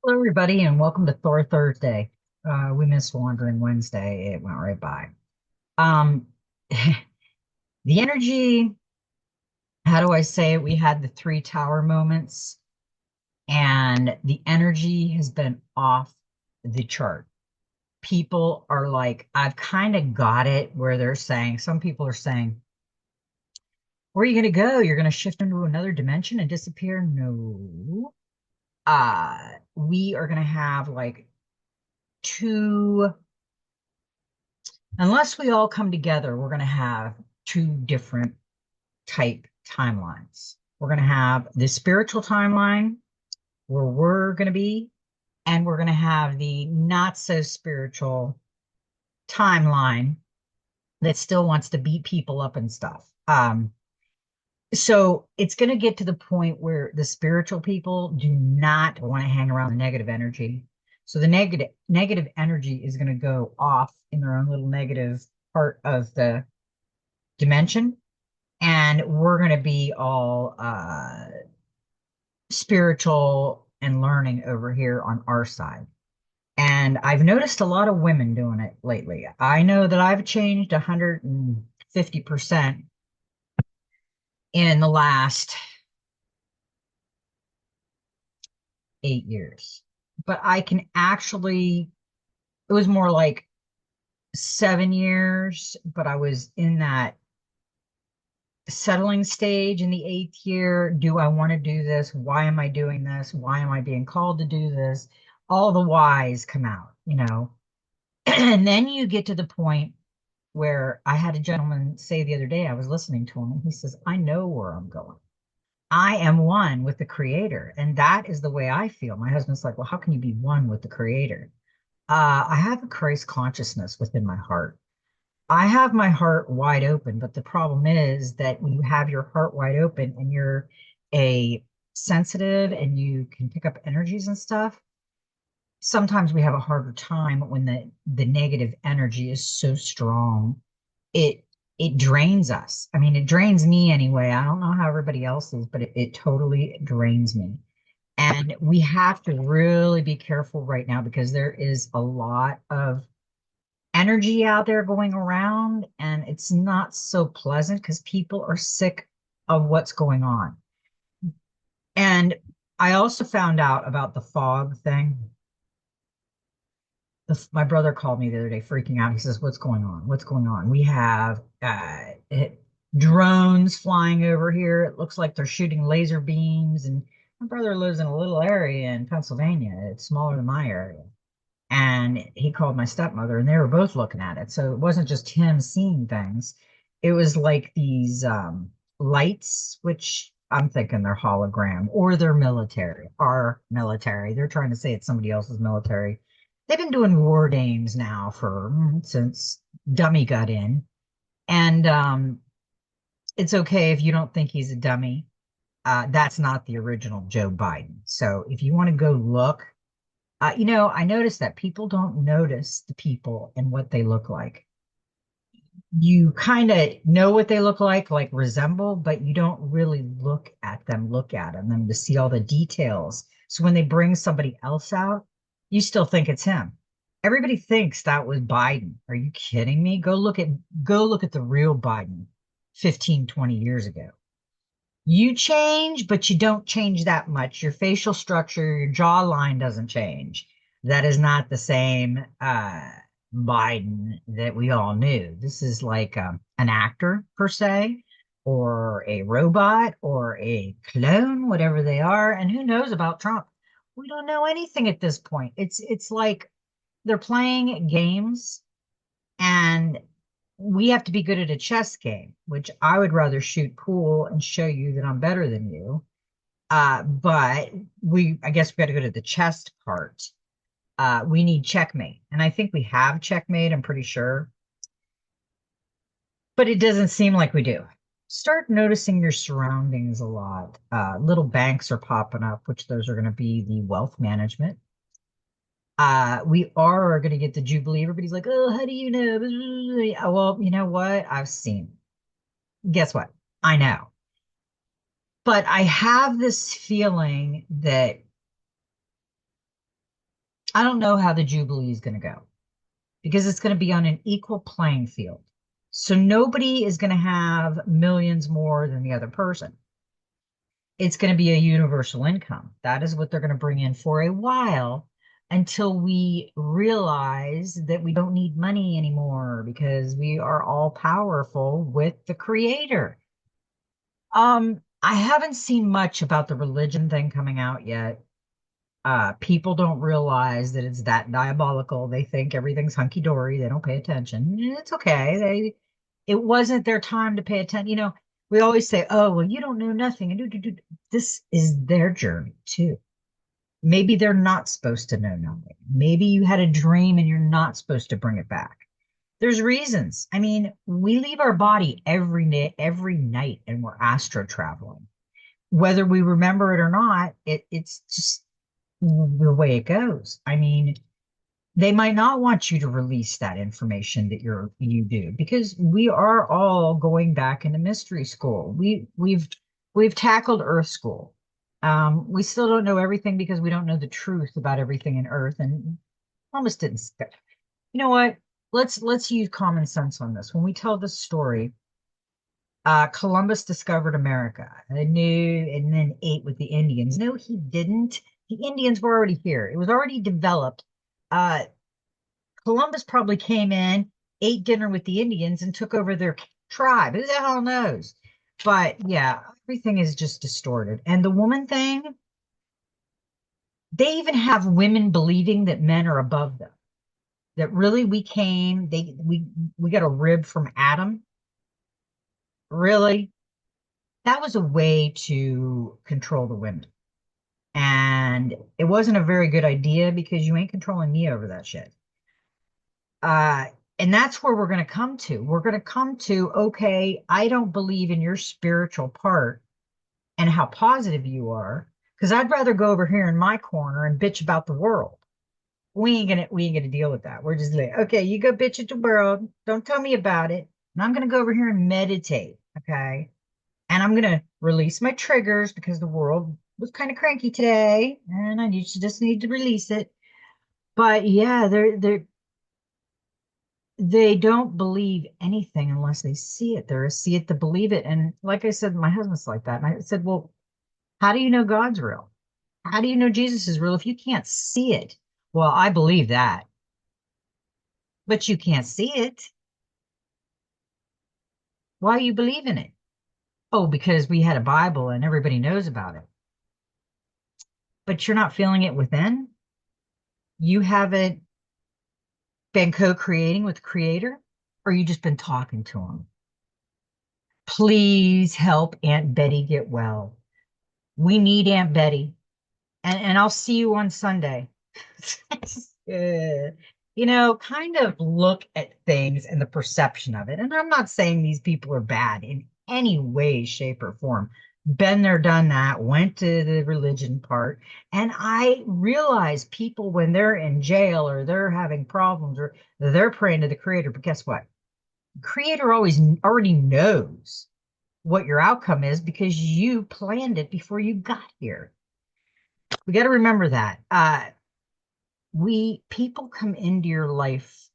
Hello, everybody, and welcome to Thor Thursday. We missed Wandering Wednesday. It went right by. Um, the energy, how do I say it? We had the three tower moments, and the energy has been off the chart. People are like, I've kind of got it where they're saying, some people are saying, where are you going to go? You're going to shift into another dimension and disappear? No. We are going to have like two. Unless we all come together, we're going to have two different type timelines. We're going to have the spiritual timeline where we're going to be, and we're going to have the not so spiritual timeline that still wants to beat people up and stuff. So it's going to get to the point where the spiritual people do not want to hang around the negative energy. So the negative energy is going to go off in their own little negative part of the dimension, and we're going to be all spiritual and learning over here on our side. And I've noticed a lot of women doing it lately. I know that I've changed 150% in the last 8 years, but I can actually, it was more like 7 years, but I was in that settling stage in the eighth year. Do I want to do this? Why am I doing this? Why am I being called to do this? All the whys come out. And then you get to the point where I had a gentleman say the other day, I was listening to him, and he says, I know where I'm going. I am one with the creator. And that is the way I feel. My husband's like, well, how can you be one with the creator? I have a Christ consciousness within my heart. I have my heart wide open, but the problem is that when you have your heart wide open and you're a sensitive and you can pick up energies and stuff, sometimes we have a harder time when the negative energy is so strong. It it drains us. I mean, it drains me anyway. I don't know how everybody else is, but it totally drains me. And we have to really be careful right now because there is a lot of energy out there going around, and it's not so pleasant because people are sick of what's going on. And I also found out about the fog thing. My brother called me the other day freaking out. He says, what's going on? What's going on? We have drones flying over here. It looks like they're shooting laser beams. And my brother lives in a little area in Pennsylvania. It's smaller than my area. And he called my stepmother, and they were both looking at it. So it wasn't just him seeing things. It was like these lights, which I'm thinking they're hologram, or they're military, are military. They're trying to say it's somebody else's military. They've been doing war games now for since Dummy got in. And it's okay if you don't think he's a dummy. That's not the original Joe Biden. So if you want to go look, I noticed that people don't notice the people and what they look like. You kind of know what they look like resemble, but you don't really look at them to see all the details. So when they bring somebody else out, you still think it's him. Everybody thinks that was Biden. Are you kidding me? Go look at the real Biden 15, 20 years ago. You change, but you don't change that much. Your facial structure, your jawline doesn't change. That is not the same Biden that we all knew. This is like an actor, per se, or a robot, or a clone, whatever they are. And who knows about Trump? We don't know anything at this point. It's like they're playing games, and we have to be good at a chess game, which I would rather shoot pool and show you that I'm better than you. But I guess we got to go to the chess part. We need checkmate. And I think we have checkmate, I'm pretty sure. But it doesn't seem like we do. Start noticing your surroundings a lot. Little banks are popping up, which those are going to be the wealth management. We are going to get the Jubilee. Everybody's like, oh, how do you know? Well, you know what? I've seen. Guess what? I know. But I have this feeling that I don't know how the Jubilee is going to go because it's going to be on an equal playing field. So nobody is going to have millions more than the other person. It's going to be a universal income. That is what they're going to bring in for a while until we realize that we don't need money anymore because we are all powerful with the creator. I haven't seen much about the religion thing coming out yet. People don't realize that it's that diabolical. They think everything's hunky dory. They don't pay attention. It's okay. It wasn't their time to pay attention. We always say, "Oh, well, you don't know nothing." And this is their journey too. Maybe they're not supposed to know nothing. Maybe you had a dream and you're not supposed to bring it back. There's reasons. I mean, we leave our body every night, and we're astro traveling. Whether we remember it or not, it's just the way it goes. I mean, they might not want you to release that information that you do because we are all going back into mystery school. We've tackled Earth school. We still don't know everything because we don't know the truth about everything in Earth, and almost didn't. You know what? Let's use common sense on this. When we tell this story, Columbus discovered America and knew and then ate with the Indians. No, he didn't. The Indians were already here. It was already developed. Uh, Columbus probably came in, ate dinner with the Indians, and took over their tribe. Who the hell knows? But yeah, everything is just distorted. And the woman thing, they even have women believing that men are above them. That really we got a rib from Adam. Really? That was a way to control the women. And it wasn't a very good idea because you ain't controlling me over that shit. Uh, and that's where we're going to come to. We're going to come to, okay, I don't believe in your spiritual part and how positive you are, because I'd rather go over here in my corner and bitch about the world. We ain't gonna deal with that. We're just like, okay, you go bitch at the world. Don't tell me about it. And I'm gonna go over here and meditate. Okay. And I'm gonna release my triggers because the world was kind of cranky today, and just need to release it. But yeah, they don't believe anything unless they see it. They're a see it to believe it. And like I said, my husband's like that. And I said, well, how do you know God's real? How do you know Jesus is real if you can't see it? Well, I believe that, but you can't see it. Why you believe in it? Oh, because we had a Bible and everybody knows about it. But you're not feeling it within. You haven't been co-creating with the creator, or you just been talking to him. Please help Aunt Betty get well. We need Aunt Betty. And I'll see you on Sunday. Kind of look at things and the perception of it. And I'm not saying these people are bad in any way, shape, or form. Been there, done that, went to the religion part. And I realize people, when they're in jail or they're having problems or they're praying to the creator, but guess what? The creator always already knows what your outcome is because you planned it before you got here. We got to remember that. We people come into your life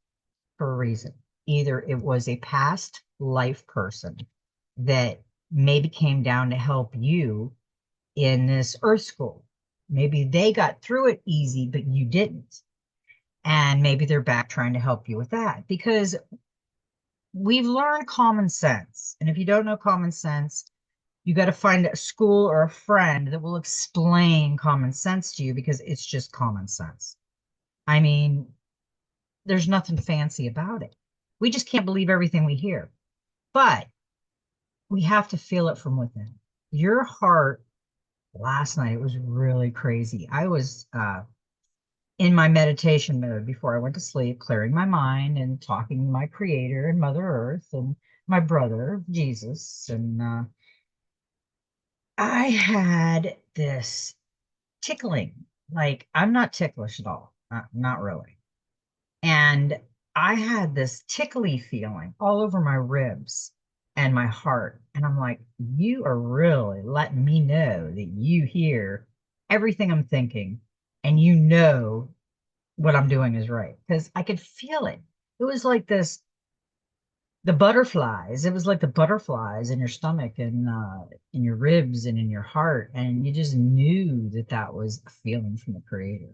for a reason. Either it was a past life person that maybe came down to help you in this earth school. Maybe they got through it easy, but you didn't. And maybe they're back trying to help you with that because we've learned common sense. And if you don't know common sense, you got to find a school or a friend that will explain common sense to you because it's just common sense. I mean, there's nothing fancy about it. We just can't believe everything we hear. But we have to feel it from within. Your heart last night, it was really crazy. I was in my meditation mode before I went to sleep, clearing my mind and talking to my creator and Mother Earth and my brother, Jesus. And I had this tickling. Like, I'm not ticklish at all. Not really. And I had this tickly feeling all over my ribs and my heart. And I'm like, you are really letting me know that you hear everything I'm thinking and you know what I'm doing is right because I could feel it. It was like this, the butterflies. It was like the butterflies in your stomach and in your ribs and in your heart, and you just knew that that was a feeling from the Creator.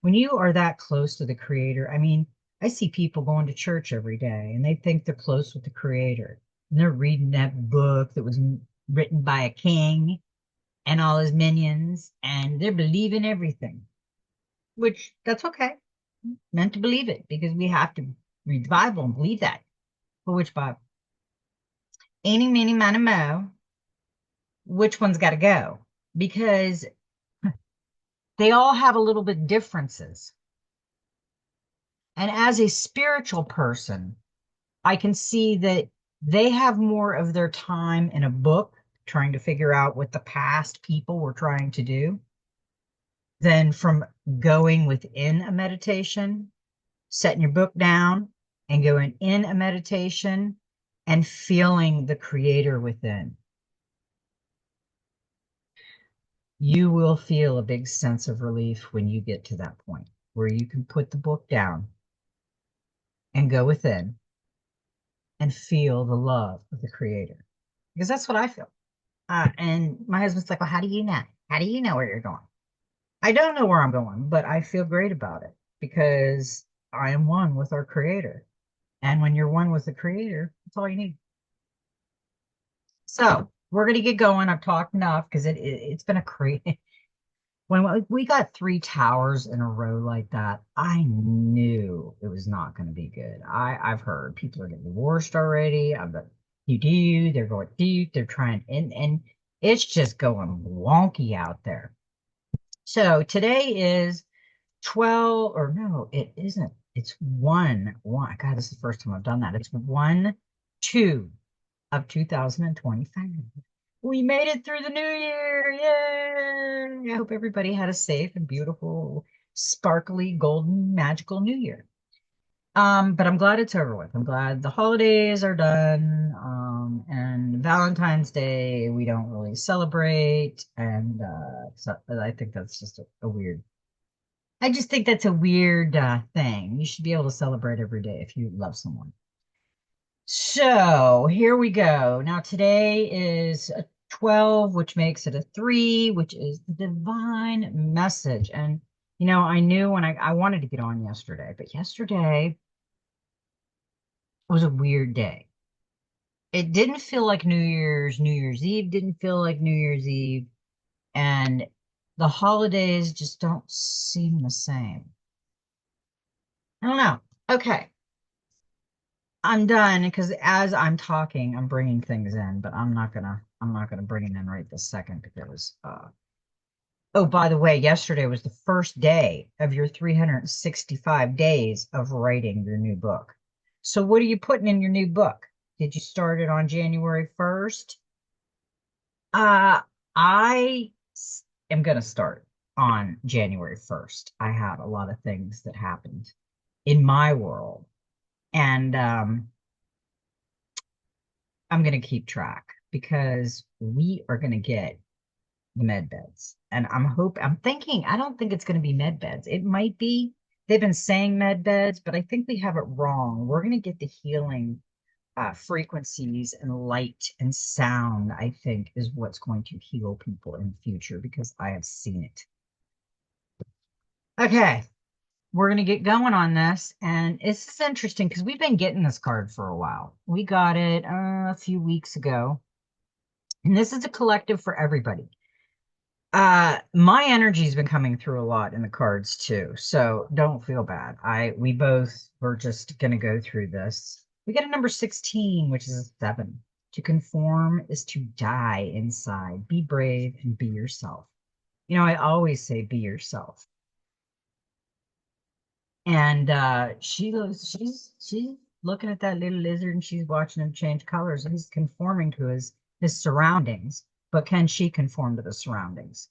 When you are that close to the Creator, I mean, I see people going to church every day, and they think they're close with the Creator, and they're reading that book that was written by a king and all his minions, and they're believing everything, which that's okay. Meant to believe it because we have to read the Bible and believe that. But which Bible? Eeny, meeny, miny, mo. Which one's got to go? Because they all have a little bit differences. And as a spiritual person, I can see that they have more of their time in a book trying to figure out what the past people were trying to do than from going within a meditation, setting your book down and going in a meditation and feeling the Creator within. You will feel a big sense of relief when you get to that point where you can put the book down and go within and feel the love of the Creator. Because that's what I feel. And my husband's like, well, how do you know? How do you know where you're going? I don't know where I'm going, but I feel great about it because I am one with our Creator. And when you're one with the Creator, that's all you need. So we're going to get going. I've talked enough because it's been a crazy. When we got three towers in a row like that, I knew it was not going to be good. I've heard people are getting divorced already. They're going deep, they're trying, and it's just going wonky out there. So today is 12, or no, it isn't. It's 1. God, this is the first time I've done that. It's 1/2 of 2025. We made it through the new year. Yay! I hope everybody had a safe and beautiful, sparkly, golden, magical new year. But I'm glad it's over with. I'm glad the holidays are done. And Valentine's Day, we don't really celebrate. And so I think that's just a weird, I just think that's a weird thing. You should be able to celebrate every day if you love someone. So here we go. Now today is a 12, which makes it a 3, which is the divine message. And I knew when I wanted to get on yesterday, but yesterday was a weird day. It didn't feel like New Year's. New Year's Eve didn't feel like New Year's Eve. And the holidays just don't seem the same. I don't know. Okay. I'm done because as I'm talking, I'm bringing things in, but I'm not gonna bring it in right this second because oh, by the way, yesterday was the first day of your 365 days of writing your new book. So what are you putting in your new book? Did you start it on January 1st? Uh, I am gonna start on January 1st. I have a lot of things that happened in my world, and I'm going to keep track because we are going to get the med beds. And I'm thinking, I don't think it's going to be med beds. It might be. They've been saying med beds, but I think we have it wrong. We're going to get the healing frequencies and light and sound, I think, is what's going to heal people in the future because I have seen it. Okay, we're going to get going on this. And it's interesting because we've been getting this card for a while. We got it a few weeks ago. And this is a collective for everybody. My energy's been coming through a lot in the cards too, so don't feel bad. We both were just gonna go through this. We got a number 16, which is a 7. To conform is to die inside. Be brave and be yourself. I always say be yourself. And she's looking at that little lizard and she's watching him change colors and he's conforming to his surroundings. But can she conform to the surroundings?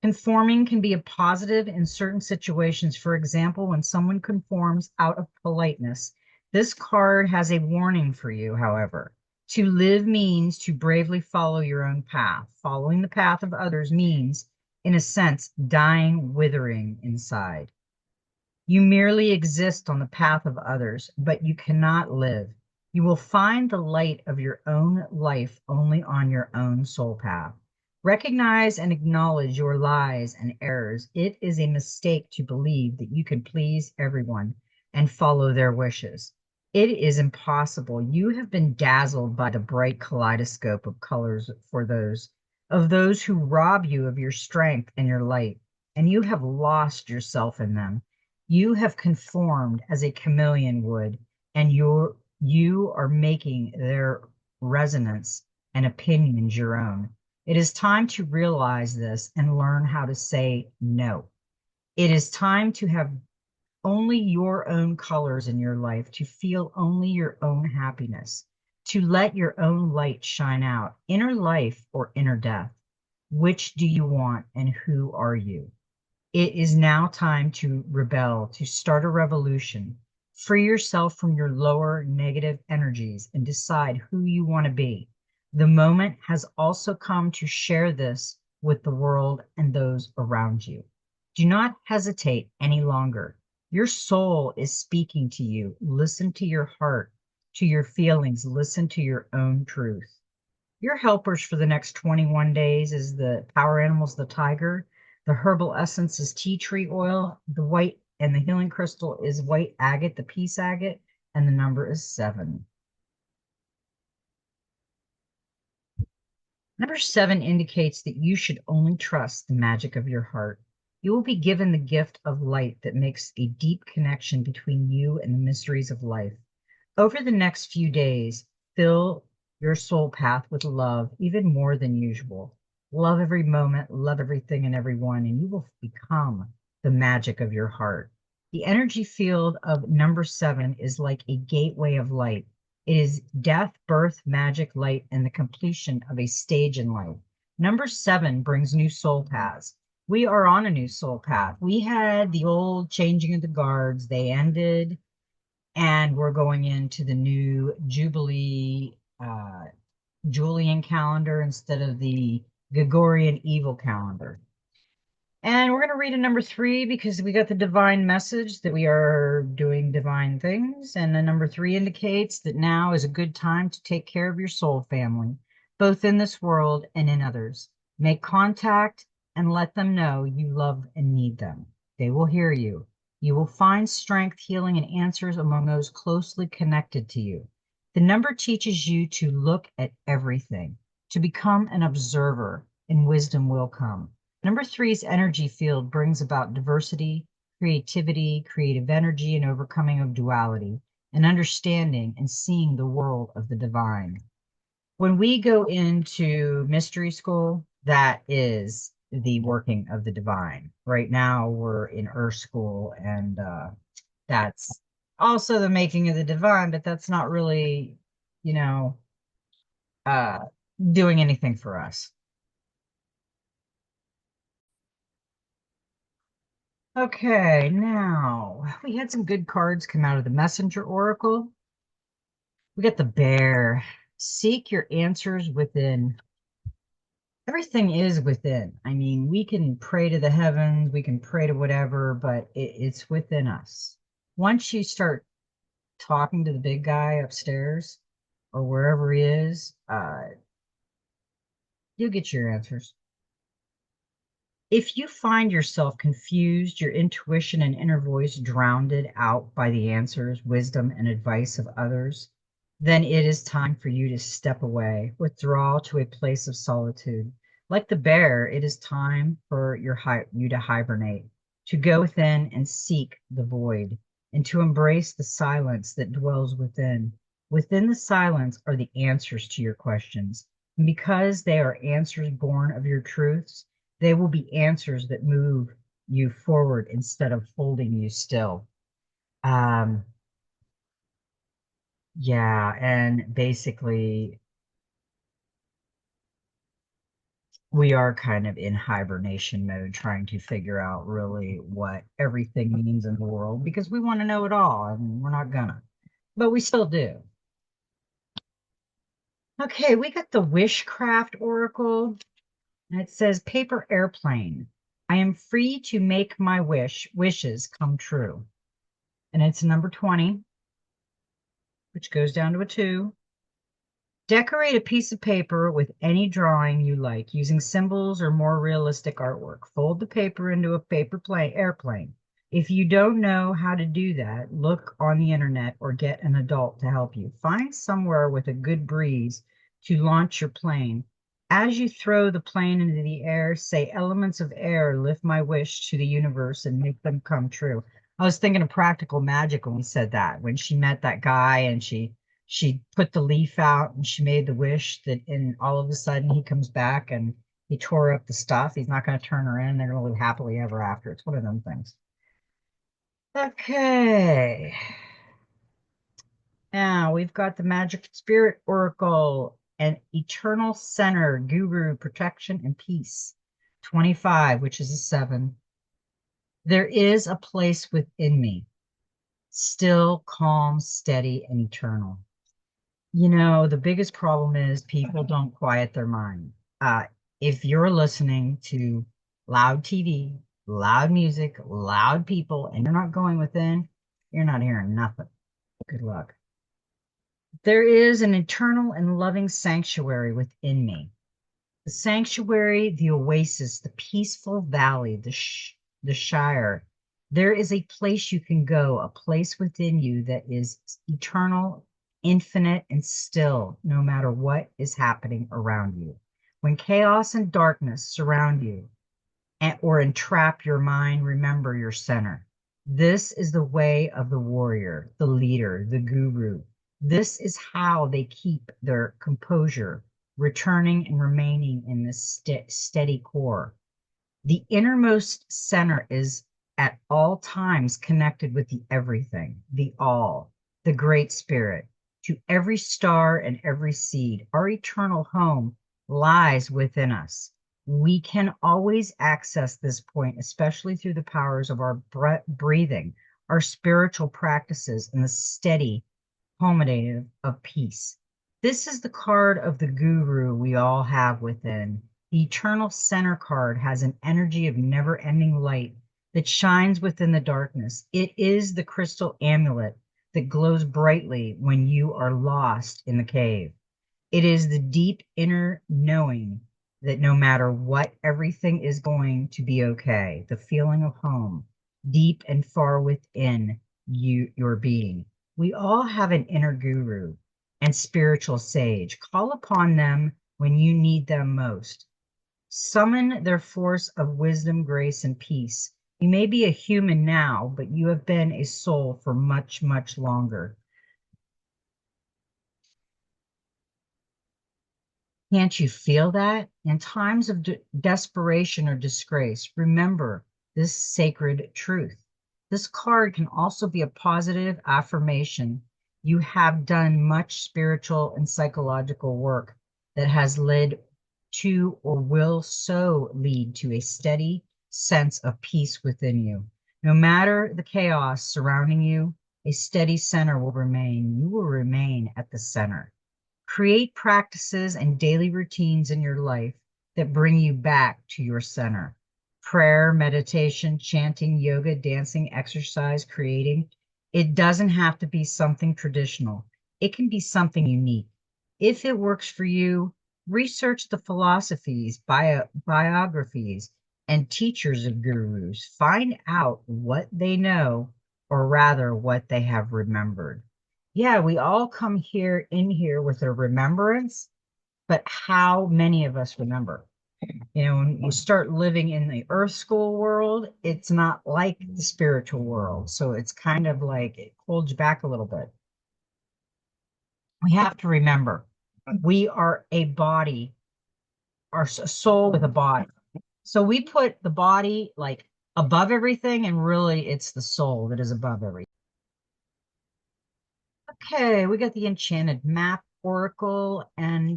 Conforming can be a positive in certain situations. For example, when someone conforms out of politeness. This card has a warning for you, however. To live means to bravely follow your own path. Following the path of others means, in a sense, dying, withering inside. You merely exist on the path of others, but you cannot live. You will find the light of your own life only on your own soul path. Recognize and acknowledge your lies and errors. It is a mistake to believe that you can please everyone and follow their wishes. It is impossible. You have been dazzled by the bright kaleidoscope of colors for those who rob you of your strength and your light, and you have lost yourself in them. You have conformed as a chameleon would, and you are making their resonance and opinions your own. It is time to realize this and learn how to say no. It is time to have only your own colors in your life, to feel only your own happiness, to let your own light shine out. Inner life or inner death? Which do you want and who are you? It is now time to rebel, to start a revolution. Free yourself from your lower negative energies and decide who you want to be. The moment has also come to share this with the world and those around you. Do not hesitate any longer. Your soul is speaking to you. Listen to your heart, to your feelings. Listen to your own truth. Your helpers for the next 21 days is the power animals, the tiger. The herbal essence is tea tree oil. The white and the healing crystal is white agate, the peace agate, and the number is 7. Number 7 indicates that you should only trust the magic of your heart. You will be given the gift of light that makes a deep connection between you and the mysteries of life. Over the next few days, fill your soul path with love, even more than usual. Love every moment, love everything and everyone, and you will become the magic of your heart. The energy field of number 7 is like a gateway of light. It is death, birth, magic, light, and the completion of a stage in life. Number 7 brings new soul paths. We are on a new soul path. We had the old changing of the guards, they ended, and we're going into the new Jubilee Julian calendar instead of the Gregorian evil calendar. And we're going to read a number 3 because we got the divine message that we are doing divine things. And the number 3 indicates that now is a good time to take care of your soul family, both in this world and in others. Make contact and let them know you love and need them. They will hear you. You will find strength, healing, and answers among those closely connected to you. The number teaches you to look at everything, to become an observer, and wisdom will come. Number 3's energy field brings about diversity, creativity, creative energy, and overcoming of duality, and understanding and seeing the world of the divine. When we go into mystery school, that is the working of the divine. Right now, we're in Earth school, and that's also the making of the divine, but that's not really, you know, uh, doing anything for us. Okay, now we had some good cards come out of the Messenger Oracle. We got the Bear. Seek your answers within. Everything is within. I mean, we can pray to the heavens, we can pray to whatever, but it's within us. Once you start talking to the big guy upstairs or wherever he is, you'll get your answers. If you find yourself confused, your intuition and inner voice drowned out by the answers, wisdom, and advice of others, then it is time for you to step away, withdraw to a place of solitude. Like the bear, it is time for you to hibernate, to go within and seek the void, and to embrace the silence that dwells within. Within the silence are the answers to your questions. And because they are answers born of your truths, they will be answers that move you forward instead of holding you still. Um, yeah, and basically, we are kind of in hibernation mode, trying to figure out really what everything means in the world because we want to know it all, and we're not gonna, but we still do. Okay, we got the Wishcraft Oracle, and it says paper airplane. I am free to make my wishes come true. and it's number 20, which goes down to a 2. Decorate a piece of paper with any drawing you like using symbols or more realistic artwork. Fold the paper into a airplane. If you don't know how to do that, look on the internet or get an adult to help you. Find somewhere with a good breeze to launch your plane. As you throw the plane into the air, say, "Elements of air, lift my wish to the universe and make them come true." I was thinking of Practical Magic when we said that, when she met that guy and she put the leaf out and she made the wish that, and all of a sudden he comes back and he tore up the stuff. He's not going to turn her in. They're going to live happily ever after. It's one of them things. Okay. Now we've got the Magic Spirit Oracle and Eternal Center, Guru, Protection, and Peace. 25, which is a 7. There is a place within me, still, calm, steady, and eternal. The biggest problem is people don't quiet their mind. Uh, if you're listening to loud TV, loud music, loud people, and you're not going within, you're not hearing nothing. Good luck. There is an eternal and loving sanctuary within me. The sanctuary, the oasis, the peaceful valley, the Shire. There is a place you can go, a place within you that is eternal, infinite, and still, no matter what is happening around you. When chaos and darkness surround you or entrap your mind, remember your center. This is the way of the warrior, the leader, the guru. This is how they keep their composure, returning and remaining in this steady core. The innermost center is at all times connected with the everything, the all, the great spirit. To every star and every seed, our eternal home lies within us. We can always access this point, especially through the powers of our breathing, our spiritual practices, and the steady culminative of peace. This is the card of the guru we all have within. The eternal center card has an energy of never-ending light that shines within the darkness. It is the crystal amulet that glows brightly when you are lost in the cave. It is the deep inner knowing that no matter what, everything is going to be okay. The feeling of home, deep and far within your being. We all have an inner guru and spiritual sage. Call upon them when you need them most. Summon their force of wisdom, grace, and peace. You may be a human now, but you have been a soul for much, much longer. Can't you feel that? In times of desperation or disgrace, remember this sacred truth. This card can also be a positive affirmation. You have done much spiritual and psychological work that has led to or will so lead to a steady sense of peace within you. No matter the chaos surrounding you, a steady center will remain. You will remain at the center. Create practices and daily routines in your life that bring you back to your center. Prayer, meditation, chanting, yoga, dancing, exercise, creating. It doesn't have to be something traditional. It can be something unique. If it works for you, research the philosophies, biographies, and teachers of gurus. Find out what they know, or rather what they have remembered. Yeah, we all come in here with a remembrance, but how many of us remember? When you start living in the earth school world, it's not like the spiritual world. So it's kind of like it holds you back a little bit. We have to remember we are a body, our soul with a body. So we put the body like above everything, and really it's the soul that is above everything. Okay, we got the Enchanted Map Oracle, and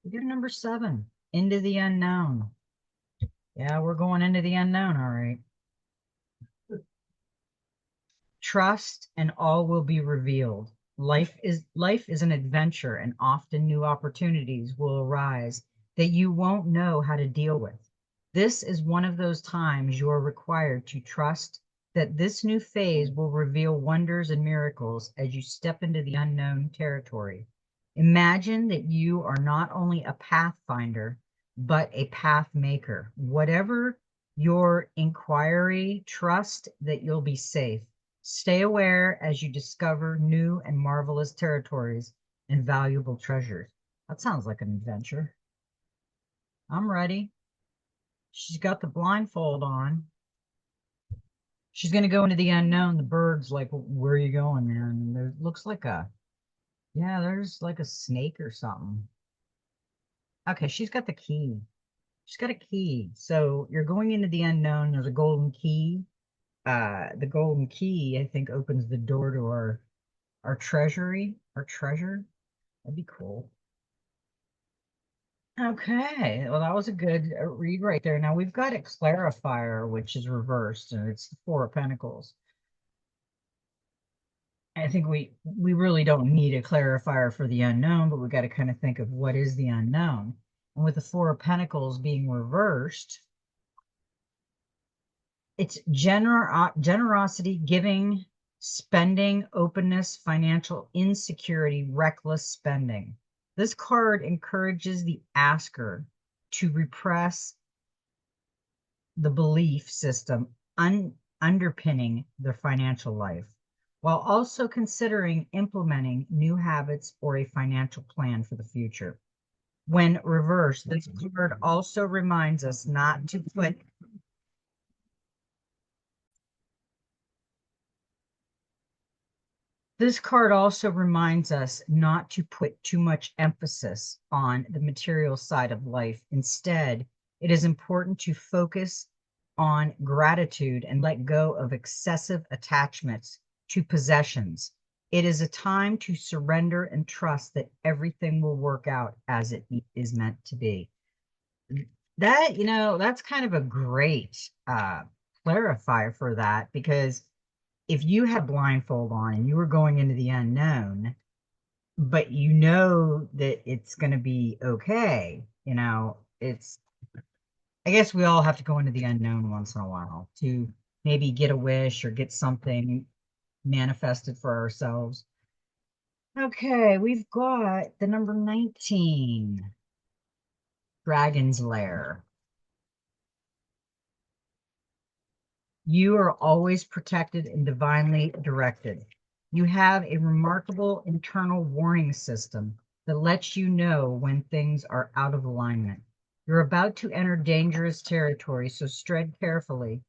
we got number 7, Into the Unknown. Yeah, we're going into the unknown, all right. Trust and all will be revealed. Life is an adventure, and often new opportunities will arise that you won't know how to deal with. This is one of those times you're required to trust that this new phase will reveal wonders and miracles as you step into the unknown territory. Imagine that you are not only a pathfinder, but a path maker. Whatever your inquiry, trust that you'll be safe. Stay aware as you discover new and marvelous territories and valuable treasures. That sounds like an adventure. I'm ready. She's got the blindfold on. She's going to go into the unknown. The bird's like, where are you going, man? And there looks like yeah, there's like a snake or something. Okay, she's got the key. She's got a key. So you're going into the unknown. There's a golden key. The golden key, I think, opens the door to our treasury, our treasure. That'd be cool. Okay, well, that was a good read right there. Now we've got a clarifier, which is reversed, and it's the Four of Pentacles. I think we really don't need a clarifier for the unknown, but we got to kind of think of what is the unknown. And with the Four of Pentacles being reversed, it's generosity, giving, spending, openness, financial insecurity, reckless spending. This card encourages the asker to repress the belief system underpinning their financial life, while also considering implementing new habits or a financial plan for the future. When reversed, this card also reminds us not to put This card also reminds us not to put too much emphasis on the material side of life. Instead, it is important to focus on gratitude and let go of excessive attachments to possessions. It is a time to surrender and trust that everything will work out as it is meant to be. That, that's kind of a great clarifier for that, because if you had blindfold on and you were going into the unknown, but you know that it's going to be okay, I guess we all have to go into the unknown once in a while to maybe get a wish or get something manifested for ourselves. Okay, we've got the number 19, Dragon's Lair. You are always protected and divinely directed. You have a remarkable internal warning system that lets you know when things are out of alignment. You're about to enter dangerous territory, so tread carefully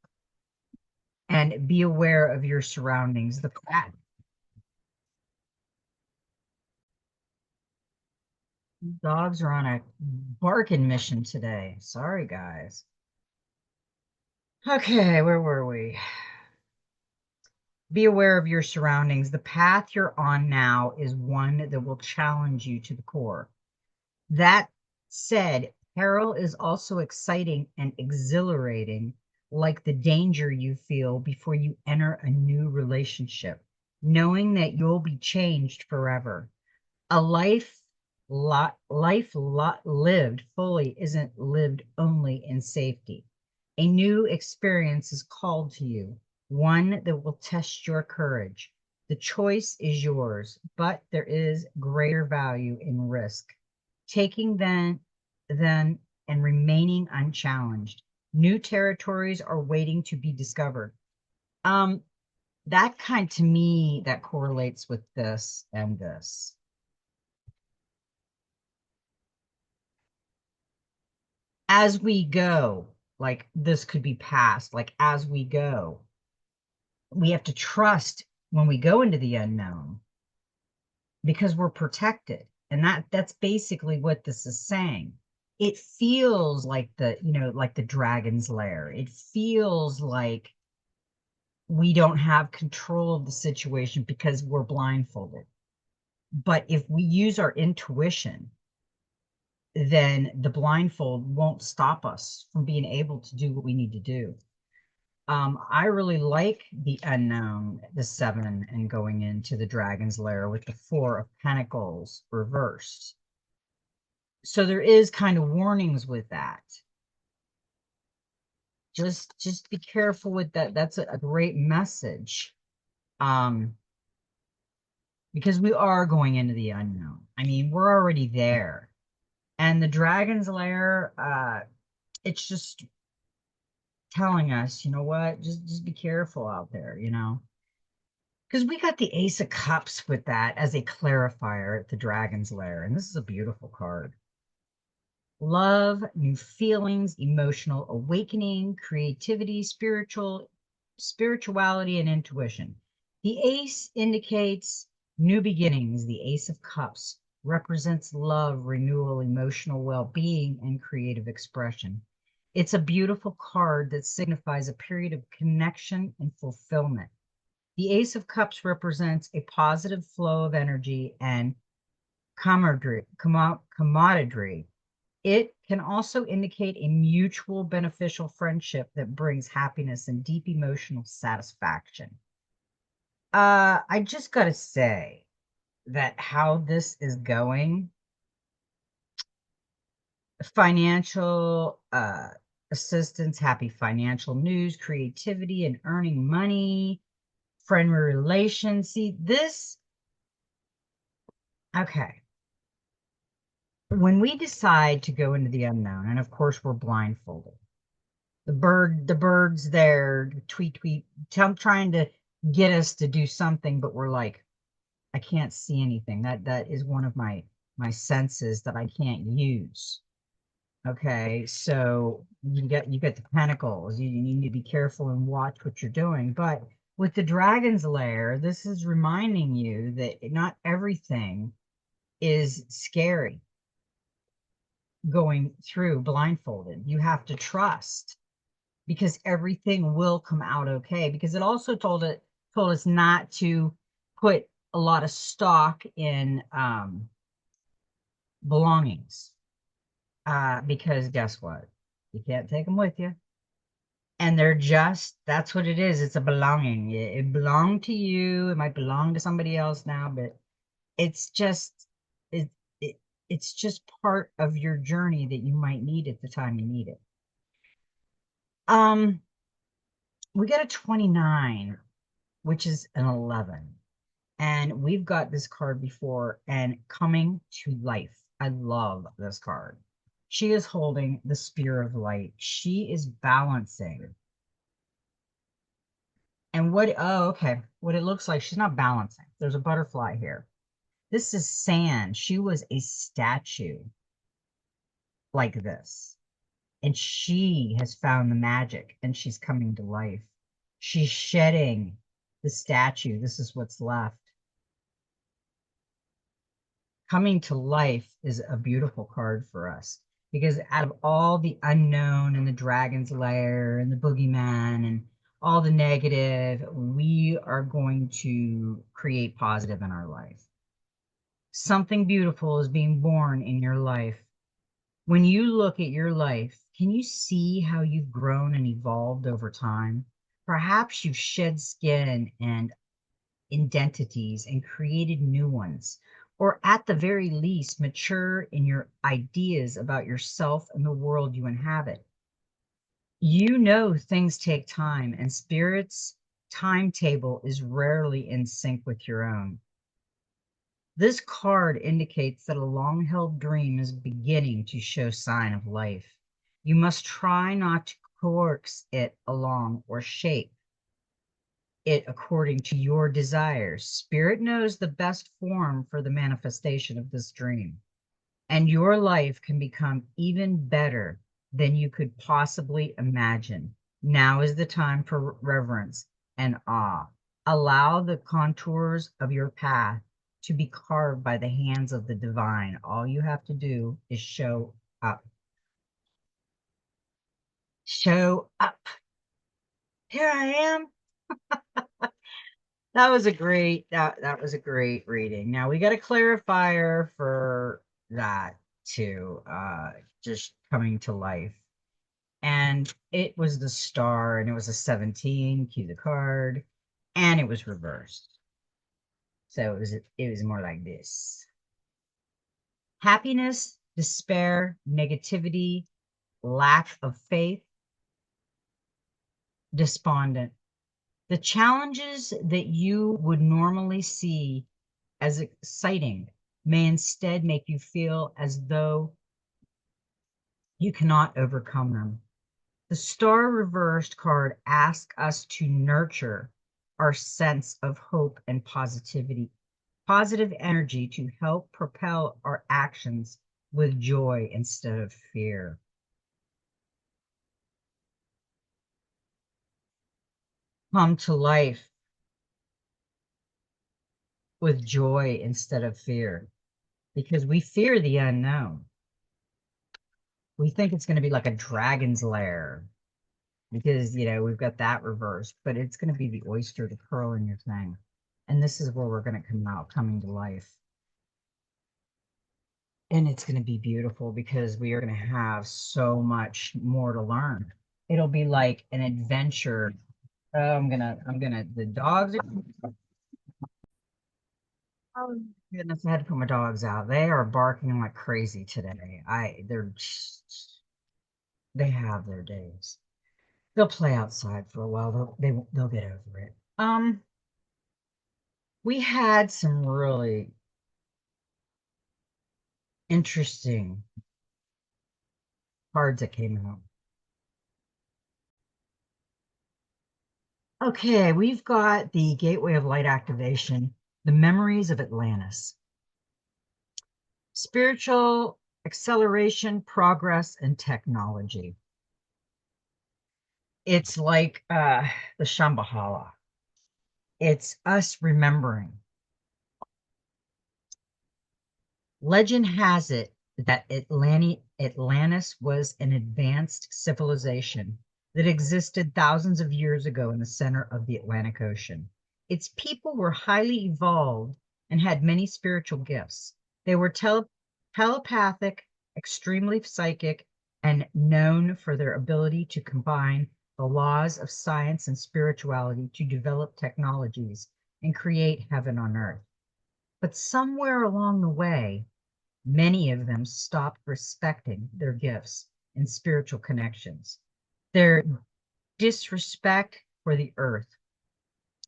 and be aware of your surroundings. The path. Dogs are on a barking mission today. Sorry, guys. Okay, where were we? Be aware of your surroundings. The path you're on now is one that will challenge you to the core. That said, peril is also exciting and exhilarating, like the danger you feel before you enter a new relationship, knowing that you'll be changed forever. A life lived fully isn't lived only in safety. A new experience is called to you, one that will test your courage. The choice is yours, but there is greater value in risk. Taking then and remaining unchallenged. New territories are waiting to be discovered. That kind to me, that correlates with this and this. As we go, like this could be past, like as we go, we have to trust when we go into the unknown because we're protected. And that's basically what this is saying. It feels like like the dragon's lair. It feels like we don't have control of the situation because we're blindfolded. But if we use our intuition, then the blindfold won't stop us from being able to do what we need to do. I really like the unknown, the 7, and going into the dragon's lair with the 4 of Pentacles reversed. So there is kind of warnings with that. just be careful with that. That's a great message. Um, because we are going into the unknown. I mean, we're already there. And the dragon's lair, it's just telling us, you know what, just be careful out there, you know. Because we got the Ace of Cups with that as a clarifier at the Dragon's Lair, and this is a beautiful card. Love, new feelings, emotional awakening, creativity, spirituality, and intuition. The Ace indicates new beginnings. The Ace of Cups represents love, renewal, emotional well-being, and creative expression. It's a beautiful card that signifies a period of connection and fulfillment. The Ace of Cups represents a positive flow of energy and camaraderie. It can also indicate a mutual beneficial friendship that brings happiness and deep emotional satisfaction. I just got to say that how this is going, financial assistance, happy financial news, creativity and earning money, friendly relations. See, this, okay. When we decide to go into the unknown, and of course we're blindfolded, the bird's there, tweet, tweet, trying to get us to do something, but we're like, I can't see anything. That is one of my senses that I can't use. Okay, so you get the pentacles. You need to be careful and watch what you're doing. But with the dragon's lair, this is reminding you that not everything is scary going through blindfolded. You have to trust because everything will come out okay. Because it also told us not to put a lot of stock in belongings. Because guess what? You can't take them with you. And they're just, that's what it is. It's a belonging. It belonged to you. It might belong to somebody else now, but it's just, it, it, it's just part of your journey that you might need at the time you need it. Um, we got a 29, which is an 11. And we've got this card before, and coming to life. I love this card. She is holding the spear of light. She is balancing. And oh, okay. What it looks like, she's not balancing. There's a butterfly here. This is sand. She was a statue like this. And she has found the magic and she's coming to life. She's shedding the statue. This is what's left. Coming to life is a beautiful card for us because out of all the unknown and the dragon's lair and the boogeyman and all the negative, we are going to create positive in our life. Something beautiful is being born in your life. When you look at your life, can you see how you've grown and evolved over time? Perhaps you've shed skin and identities and created new ones, or at the very least, mature in your ideas about yourself and the world you inhabit. You know things take time, and spirit's timetable is rarely in sync with your own. This card indicates that a long-held dream is beginning to show sign of life. You must try not to coax it along or shape it according to your desires. Spirit knows the best form for the manifestation of this dream, and your life can become even better than you could possibly imagine. Now is the time for reverence and awe. Allow the contours of your path to be carved by the hands of the divine. All you have to do is show up. Show up. Here I am. That was a great that was a great reading. Now we got a clarifier for that too. Just coming to life. And it was the star, and it was a 17, cue the card, and it was reversed. So it was more like this. Happiness, despair, negativity, lack of faith, despondent. The challenges that you would normally see as exciting may instead make you feel as though you cannot overcome them. The star reversed card asks us to nurture our sense of hope and positive energy to help propel our actions with joy instead of fear. Come to life with joy instead of fear because we fear the unknown. We think it's going to be like a dragon's lair because, we've got that reversed, but it's going to be the oyster, the pearl in your thing. And this is where we're going to come out, coming to life. And it's going to be beautiful because we are going to have so much more to learn. It'll be like an adventure. Oh, the dogs are, oh goodness, I had to put my dogs out. They are barking like crazy today. They have their days. They'll play outside for a while. They'll get over it. We had some really interesting cards that came out. Okay, we've got the Gateway of Light activation, the memories of Atlantis, spiritual acceleration, progress, and technology. It's like the Shambhala. It's us remembering. Legend has it that Atlantis was an advanced civilization that existed thousands of years ago in the center of the Atlantic Ocean. Its people were highly evolved and had many spiritual gifts. They were telepathic, extremely psychic, and known for their ability to combine the laws of science and spirituality to develop technologies and create heaven on earth. But somewhere along the way, many of them stopped respecting their gifts and spiritual connections. Their disrespect for the earth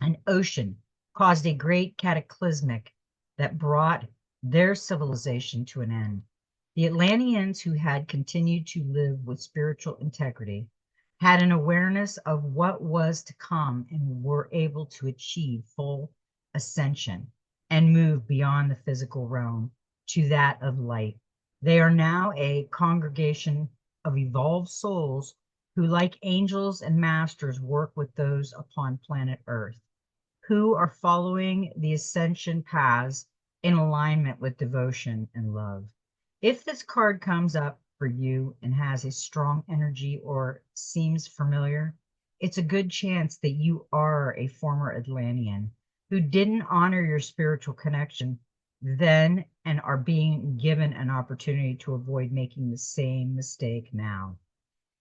and ocean caused a great cataclysmic that brought their civilization to an end. The Atlanteans, who had continued to live with spiritual integrity, had an awareness of what was to come and were able to achieve full ascension and move beyond the physical realm to that of light. They are now a congregation of evolved souls who, like angels and masters, work with those upon planet Earth who are following the ascension paths in alignment with devotion and love. If this card comes up for you and has a strong energy or seems familiar, it's a good chance that you are a former Atlantean who didn't honor your spiritual connection then and are being given an opportunity to avoid making the same mistake now.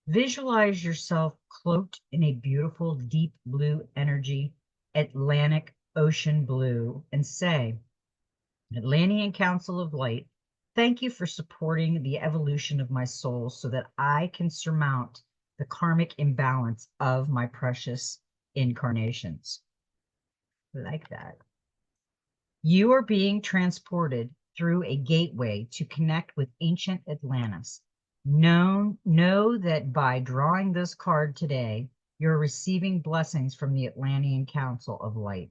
Visualize yourself cloaked in a beautiful deep blue energy, Atlantic Ocean blue, and say, Atlantean Council of Light, thank you for supporting the evolution of my soul so that I can surmount the karmic imbalance of my precious incarnations. I like that. You are being transported through a gateway to connect with ancient Atlantis. Know that by drawing this card today, you're receiving blessings from the Atlantean Council of Light,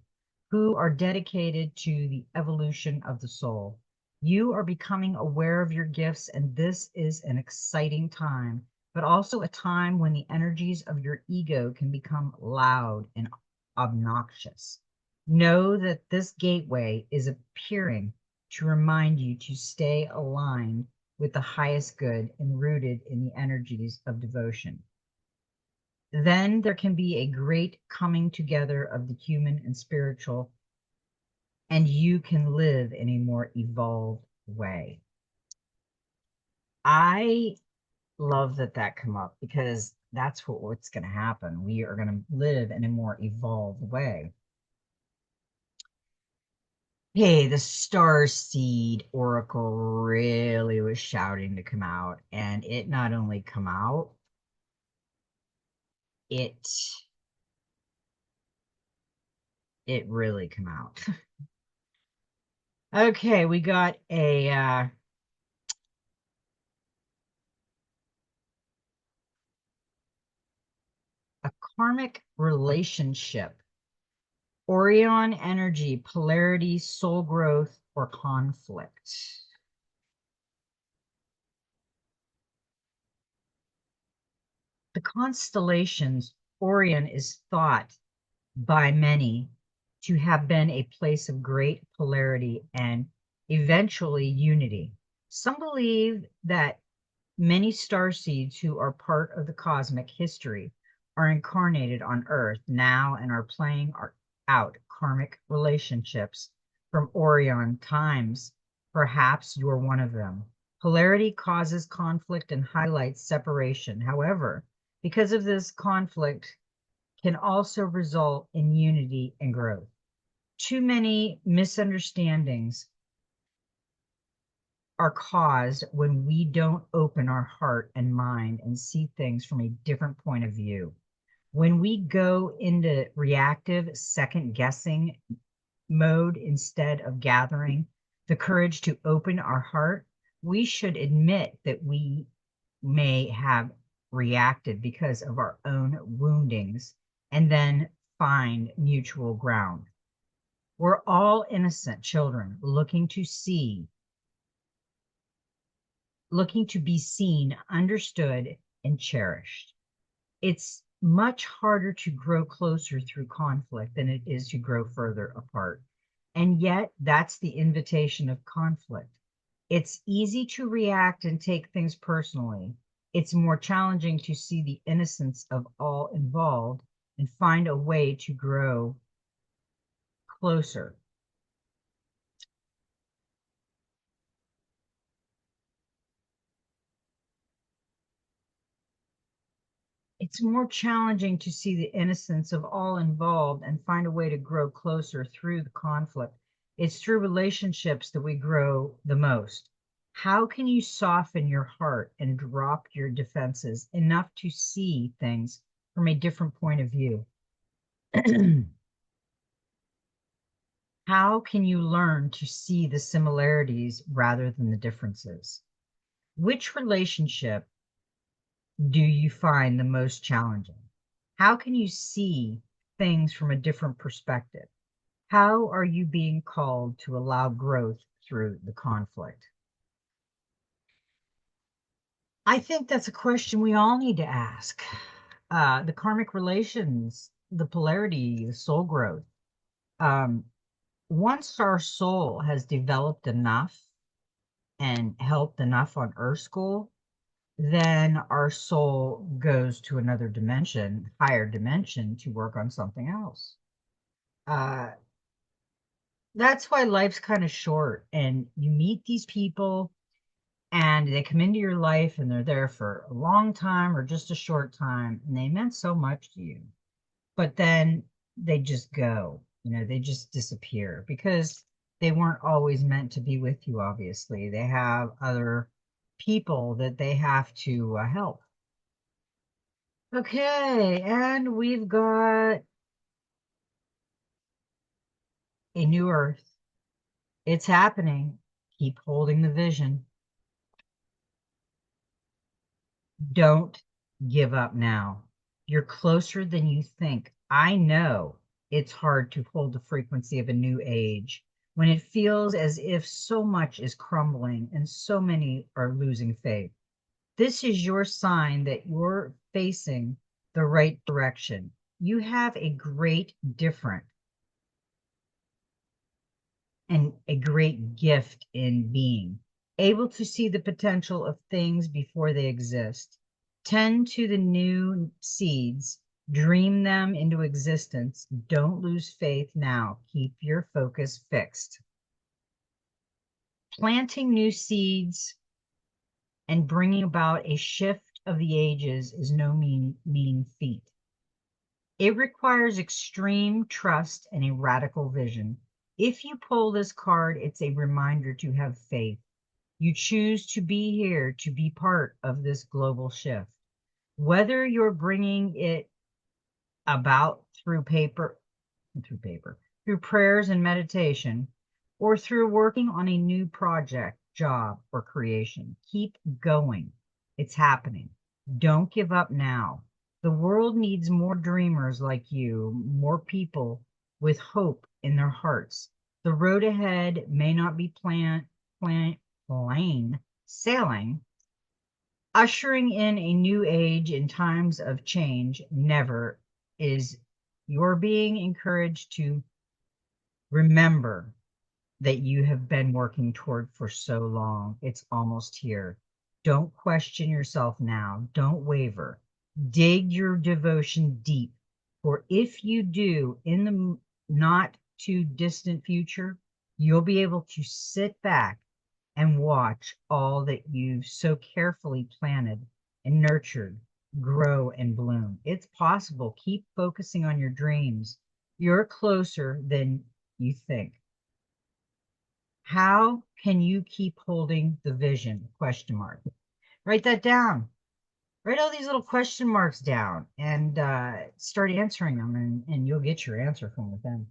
who are dedicated to the evolution of the soul. You are becoming aware of your gifts, and this is an exciting time, but also a time when the energies of your ego can become loud and obnoxious. Know that this gateway is appearing to remind you to stay aligned with the highest good and rooted in the energies of devotion. Then there can be a great coming together of the human and spiritual, and you can live in a more evolved way. I love that come up because that's what's going to happen. We are going to live in a more evolved way. Hey, the Star Seed Oracle really was shouting to come out, and it not only come out, it it really come out. Okay, we got a karmic relationship, Orion energy, polarity, soul growth, or conflict. The constellations, Orion is thought by many to have been a place of great polarity and eventually unity. Some believe that many starseeds who are part of the cosmic history are incarnated on Earth now and are playing out karmic relationships from Orion times. Perhaps you're one of them. Polarity causes conflict and highlights separation. However, because of this, conflict can also result in unity and growth. Too many misunderstandings are caused when we don't open our heart and mind and see things from a different point of view. When we go into reactive, second guessing mode instead of gathering the courage to open our heart, we should admit that we may have reacted because of our own woundings and then find mutual ground. We're all innocent children looking to be seen, understood, and cherished. It's much harder to grow closer through conflict than it is to grow further apart. And yet, that's the invitation of conflict. It's easy to react and take things personally. It's more challenging to see the innocence of all involved and find a way to grow closer. It's more challenging to see the innocence of all involved and find a way to grow closer through the conflict. It's through relationships that we grow the most. How can you soften your heart and drop your defenses enough to see things from a different point of view? How can you learn to see the similarities rather than the differences? Which relationship do you find the most challenging? How can you see things from a different perspective? How are you being called to allow growth through the conflict? I think that's a question we all need to ask. The karmic relations, the polarity, the soul growth. Um, Once our soul has developed enough and helped enough on Earth School, then our soul goes to another dimension, higher dimension, to work on something else. Uh, that's why life's kind of short, and you meet these people and they come into your life and they're there for a long time or just a short time, and they meant so much to you, but then they just go, they just disappear because they weren't always meant to be with you. Obviously, they have other people that they have to help. Okay, and we've got a new Earth. It's happening. Keep holding the vision. Don't give up now. You're closer than you think. I know it's hard to hold the frequency of a new age when it feels as if so much is crumbling and so many are losing faith. This is your sign that you're facing the right direction. You have a great different and a great gift in being able to see the potential of things before they exist. Tend to the new seeds, dream them into existence. Don't lose faith now. Keep your focus fixed. Planting new seeds and bringing about a shift of the ages is no mean feat. It requires extreme trust and a radical vision. If you pull this card, it's a reminder to have faith. You choose to be here to be part of this global shift. Whether you're bringing it about through paper, through prayers and meditation, or through working on a new project, job, or creation. Keep going. It's happening. Don't give up now. The world needs more dreamers like you, more people with hope in their hearts. The road ahead may not be plain sailing, ushering in a new age in times of change. Never is. You're being encouraged to remember that you have been working toward for so long. It's almost here. Don't question yourself now. Don't waver. Dig your devotion deep. For if you do, in the not too distant future, you'll be able to sit back and watch all that you've so carefully planted and nurtured grow and bloom. It's possible. Keep focusing on your dreams. You're closer than you think. How can you keep holding the vision? Question mark. Write that down. Write all these little question marks down and start answering them, and you'll get your answer from within.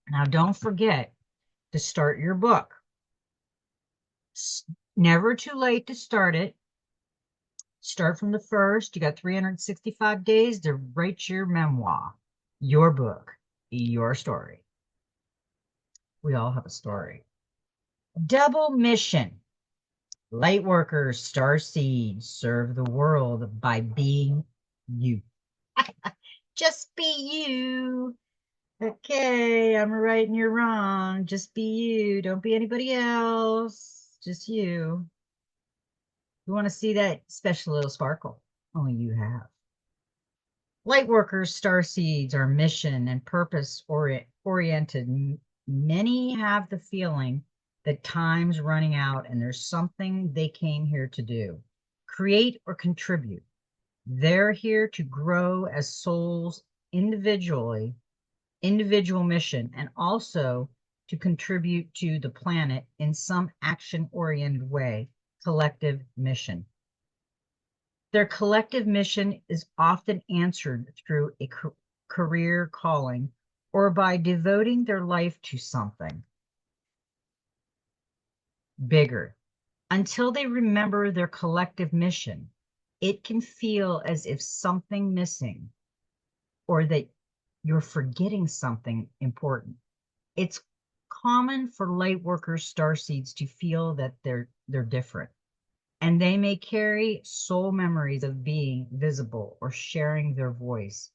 Now, don't forget to start your book. Never too late to start it. Start from the first. You got 365 days to write your memoir, your book, your story. We all have a story. Double mission. Light workers, star seeds, serve the world by being you. Just be you. Okay, I'm right and you're wrong. Just be you. Don't be anybody else. Just you. You want to see that special little sparkle only you have. Light workers, star seeds are mission and purpose oriented. Many have the feeling that time's running out and there's something they came here to do, create or contribute. They're here to grow as souls individual mission, and also to contribute to the planet in some action-oriented way, collective mission. Their collective mission is often answered through a career calling or by devoting their life to something bigger. Until they remember their collective mission, it can feel as if something missing or that you're forgetting something important. It's common for light workers, starseeds, to feel that they're different, and they may carry soul memories of being visible or sharing their voice.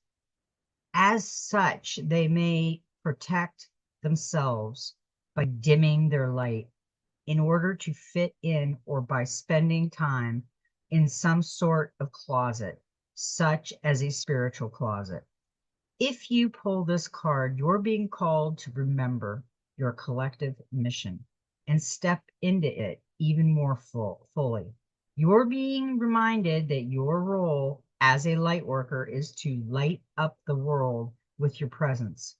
As such, they may protect themselves by dimming their light in order to fit in, or by spending time in some sort of closet, such as a spiritual closet. If you pull this card, you're being called to remember your collective mission and step into it even more fully. You're being reminded that your role as a light worker is to light up the world with your presence.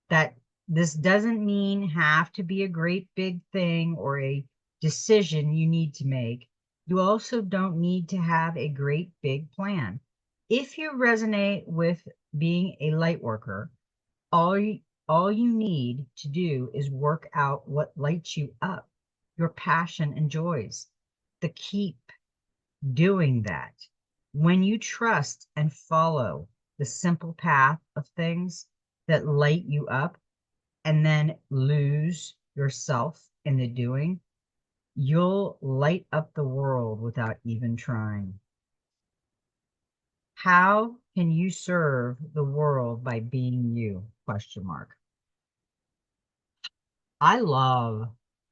That this doesn't mean have to be a great big thing or a decision you need to make. You also don't need to have a great big plan. If you resonate with being a light worker, all you need to do is work out what lights you up, your passion and joys. The keep doing that. When you trust and follow the simple path of things that light you up and then lose yourself in the doing, you'll light up the world without even trying. How can you serve the world by being you? Question mark. I love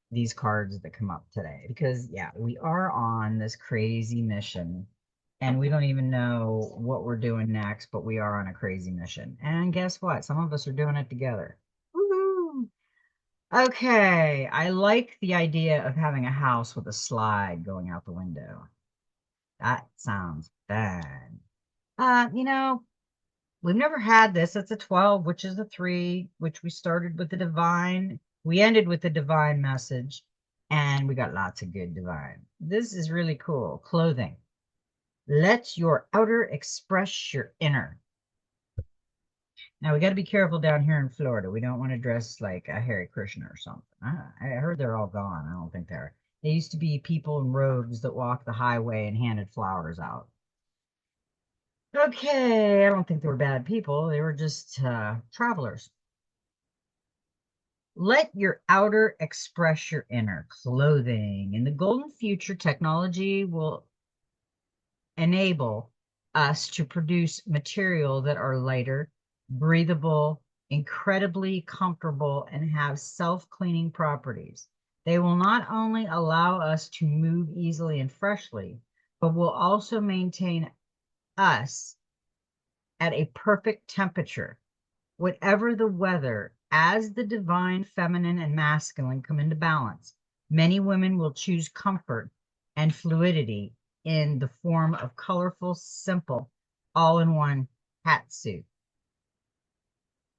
these cards that come up today because, yeah, we are on this crazy mission and we don't even know what we're doing next, but we are on a crazy mission. And guess what? Some of us are doing it together. Woohoo! Okay, I like the idea of having a house with a slide going out the window. That sounds bad. You know, we've never had this. It's a 12, which is a 3, which we started with the divine. We ended with the divine message, and we got lots of good divine. This is really cool. Clothing. Let your outer express your inner. Now we got to be careful down here in Florida. We don't want to dress like a Hare Krishna or something. I heard they're all gone. I don't think they're. They used to be people in robes that walked the highway and handed flowers out. Okay, I don't think they were bad people. They were just travelers. Let your outer express your inner. Clothing. In the golden future, technology will enable us to produce material that are lighter, breathable, incredibly comfortable, and have self-cleaning properties. They will not only allow us to move easily and freshly, but will also maintain us at a perfect temperature, whatever the weather. As the divine feminine and masculine come into balance, many women will choose comfort and fluidity in the form of colorful, simple, all-in-one hat suit.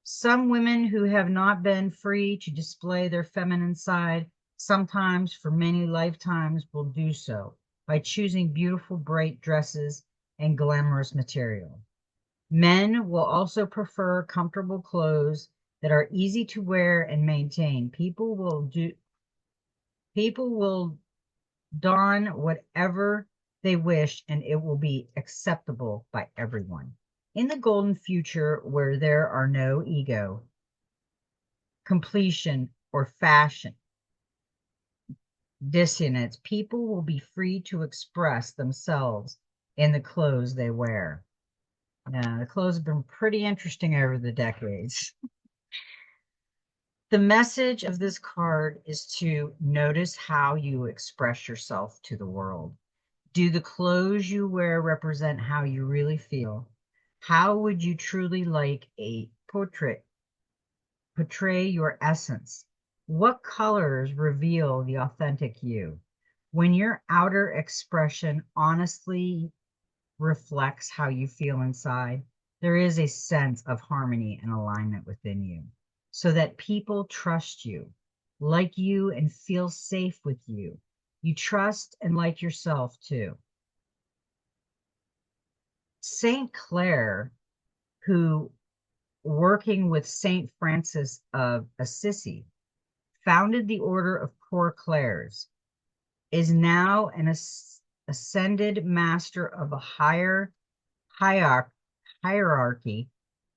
Some women who have not been free to display their feminine side, sometimes for many lifetimes, will do so by choosing beautiful, bright dresses and glamorous material. Men will also prefer comfortable clothes that are easy to wear and maintain. People will don whatever they wish and it will be acceptable by everyone. In the golden future where there are no ego, completion, or fashion dissonance, people will be free to express themselves in the clothes they wear. Now, the clothes have been pretty interesting over the decades. The message of this card is to notice how you express yourself to the world. Do the clothes you wear represent how you really feel? How would you truly like a portray your essence? What colors reveal the authentic you? When your outer expression honestly reflects how you feel inside, there is a sense of harmony and alignment within you, so that people trust you, like you, and feel safe with you. You trust and like yourself too. Saint Clare, who, working with Saint Francis of Assisi, founded the Order of Poor Clares, is now an ascended master of a higher hierarchy.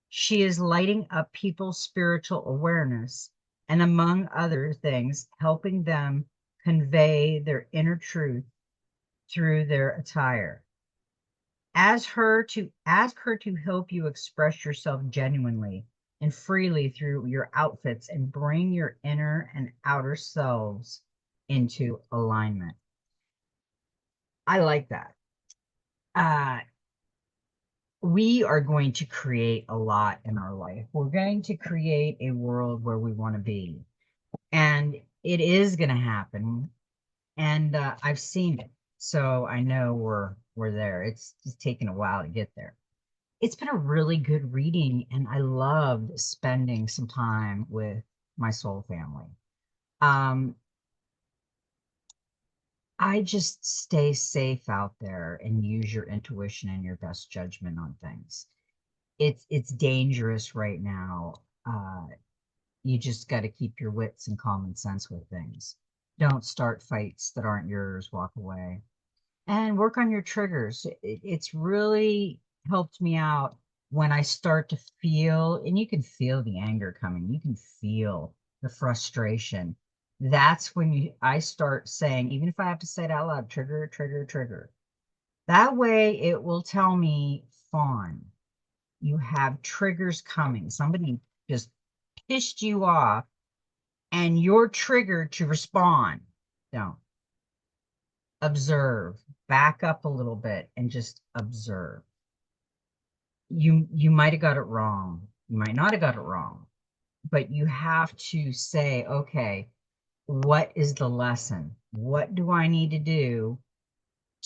She is lighting up people's spiritual awareness and, among other things, helping them convey their inner truth through their attire. Ask her to help you express yourself genuinely and freely through your outfits and bring your inner and outer selves into alignment. I like that. Uh, we are going to create a lot in our life. We're going to create a world where we want to be. And it is going to happen. And I've seen it. So I know we're there. It's just taken a while to get there. It's been a really good reading, and I loved spending some time with my soul family. Um, I just stay safe out there and use your intuition and your best judgment on things. It's dangerous right now. You just got to keep your wits and common sense with things. Don't start fights that aren't yours. Walk away and work on your triggers. It's really helped me out when I start to feel, and you can feel the anger coming. You can feel the frustration. That's when I start saying, even if I have to say it out loud, trigger, trigger, trigger. That way it will tell me, Fawn, you have triggers coming. Somebody just pissed you off and you're triggered to respond. Don't. Observe, back up a little bit and just observe. You might have got it wrong. You might not have got it wrong, but you have to say, okay, what is the lesson? What do I need to do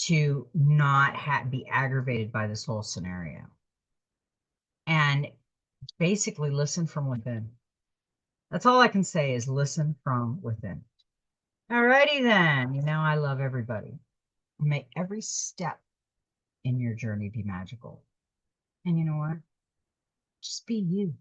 to not be aggravated by this whole scenario? And basically listen from within. That's all I can say is listen from within. Alrighty then. I love everybody. Make every step in your journey be magical. And you know what? Just be you.